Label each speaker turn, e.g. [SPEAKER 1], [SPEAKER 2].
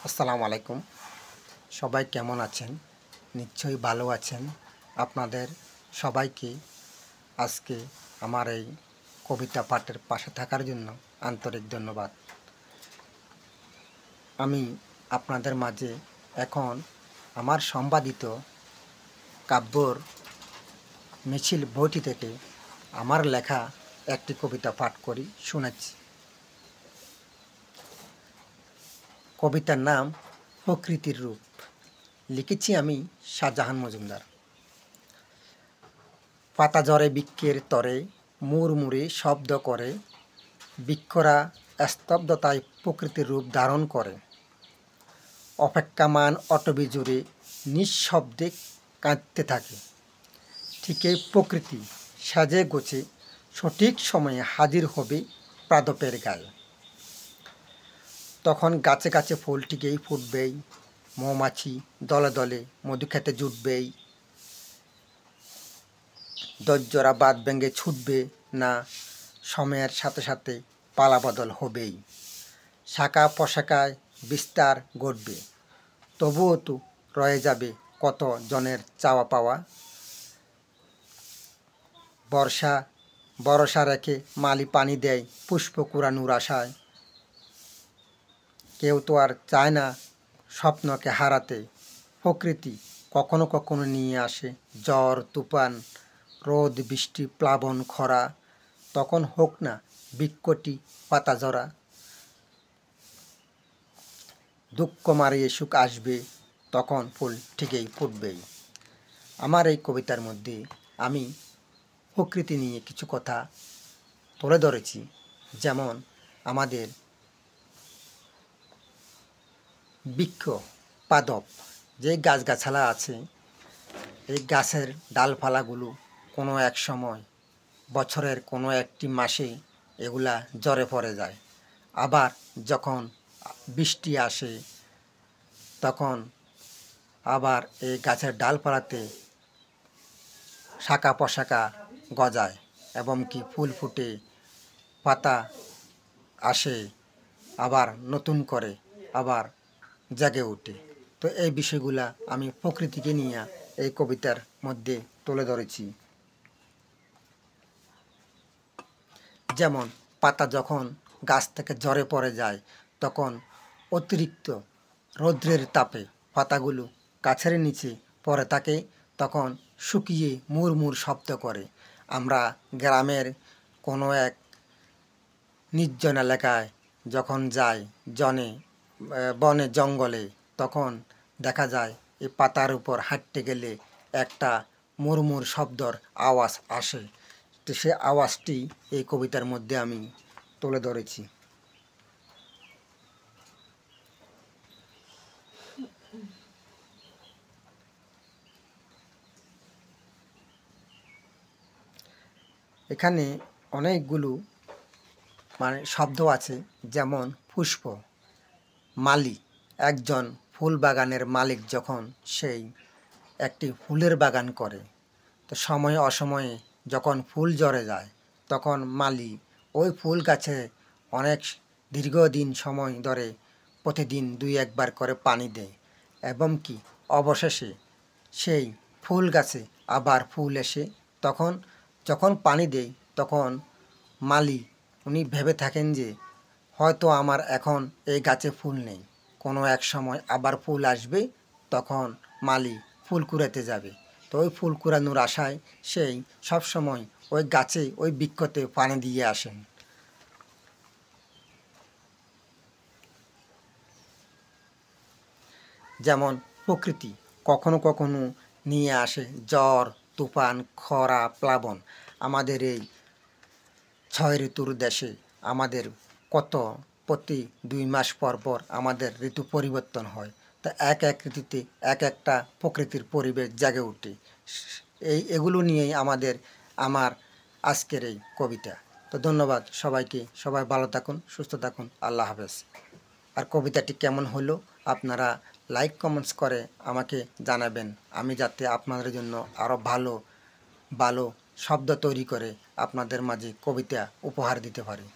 [SPEAKER 1] আসসালামু আলাইকুম। সবাই কেমন আছেন? নিশ্চয়ই ভালো আছেন। আপনাদের সবাইকে আজকে আমার এই কবিতা পাঠের পাশে থাকার জন্য আন্তরিক ধন্যবাদ। আমি আপনাদের মাঝে এখন আমার সম্পাদিত কাব্যর মিছিল বইটি থেকে আমার লেখা একটি কবিতা পাঠ করি শোনাচ্ছি। কবিতার নাম প্রকৃতির রূপ। লিখেছি আমি শাহজাহান মজুমদার। পাতা ঝরে বৃক্ষের তরে মুড়মুড়ে শব্দ করে, বৃক্ষরা স্তব্ধতায় প্রকৃতির রূপ ধারণ করে। অপেক্ষামান অটবি জুড়ে নিঃশব্দে কাঁদতে থাকে। ঠিক এই প্রকৃতি সাজে গোছে সঠিক সময়ে হাজির হবে প্রাদপের গায়ে। তখন গাছে গাছে ফুল ঠিকই ফুটবেই, মৌমাছি দলে দলে মধু খেতে জুটবেই। দৈত্যরা বাদ ভেঙে ছুটবে না, সময়ের সাথে সাথে পালাবদল হবেই। শাখা প্রশাখায় বিস্তার ঘটবে, তবুও তো রয়ে যাবে কত জনের চাওয়া পাওয়া। ভরসা রেখে মালি পানি দেয় পুষ্প কুড়ানোর আশায়। কেউ তো আর চায় না স্বপ্নকে হারাতে। প্রকৃতি কখনো কখনো নিয়ে আসে ঝড় তুফান, রোদ বৃষ্টি প্লাবন খরা। তখন হোক না বৃক্ষটি পাতা ঝরা। দুঃখ মারিয়ে সুখ আসবে, তখন ফুল ঠিকই ফুটবেই। আমার এই কবিতার মধ্যে আমি প্রকৃতি নিয়ে কিছু কথা তুলে ধরেছি। যেমন আমাদের বৃক্ষ পাদপ যে গাছগাছালা আছে, এই গাছের ডালপালাগুলো কোনো এক সময় বছরের কোনো একটি মাসে এগুলা ঝরে পড়ে যায়। আবার যখন বৃষ্টি আসে তখন আবার এই গাছের ডালপালাতে শাখা প্রশাখা গজায় এবং কি ফুল ফুটে, পাতা আসে, আবার নতুন করে আবার জেগে ওঠে। তো এই বিষয়গুলা আমি প্রকৃতিকে নিয়ে এই কবিতার মধ্যে তুলে ধরেছি। যেমন পাতা যখন গাছ থেকে ঝরে পড়ে যায়, তখন অতিরিক্ত রৌদ্রের তাপে পাতাগুলো গাছের নিচে পড়ে থাকে, তখন শুকিয়ে মুড়মুড় শব্দ করে। আমরা গ্রামের কোনো এক নির্জন এলাকায় যখন যাই, বনে জঙ্গলে, তখন দেখা যায় এই পাতার উপর হাঁটতে গেলে একটা মুড়মুড় শব্দর আওয়াজ আসে। তো সে আওয়াজটি এই কবিতার মধ্যে আমি তুলে ধরেছি। এখানে অনেকগুলো শব্দ আছে। যেমন পুষ্প, মালি, একজন ফুল বাগানের মালিক যখন সেই একটি ফুলের বাগান করে, তো সময়ে অসময়ে যখন ফুল ঝরে যায়, তখন মালি ওই ফুল গাছে অনেক দীর্ঘদিন সময় ধরে প্রতিদিন 2-1 বার করে পানি দেয় এবং কি অবশেষে সেই ফুল গাছে আবার ফুল এসে তখন যখন পানি দেয়, তখন মালি উনি ভেবে থাকেন যে হয়তো আমার এখন এই গাছে ফুল নেই, কোনো এক সময় আবার ফুল আসবে, তখন মালি ফুল কুড়াতে যাবে। তো ওই ফুল কুড়ানোর আশায় সেই সবসময় ওই গাছে ওই বৃক্ষতে পানি দিয়ে আসেন। যেমন প্রকৃতি কখনো কখনো নিয়ে আসে ঝড় তুফান খরা প্লাবন। আমাদের এই 6 ঋতুর দেশে আমাদের প্রতি 2 মাস পর পর আমাদের ঋতু পরিবর্তন হয়। তা এক এক ঋতুতে এক একটা প্রকৃতির পরিবেশ জেগে ওঠে। এগুলো নিয়েই আমার আজকের এই কবিতা। তো ধন্যবাদ সবাইকে। সবাই ভালো থাকুন, সুস্থ থাকুন। আল্লাহ হাফেজ। আর কবিতাটি কেমন হলো আপনারা লাইক কমেন্টস করে আমাকে জানাবেন, আমি যাতে আপনাদের জন্য আরও ভালো ভালো শব্দ তৈরি করে আপনাদের মাঝে কবিতা উপহার দিতে পারি।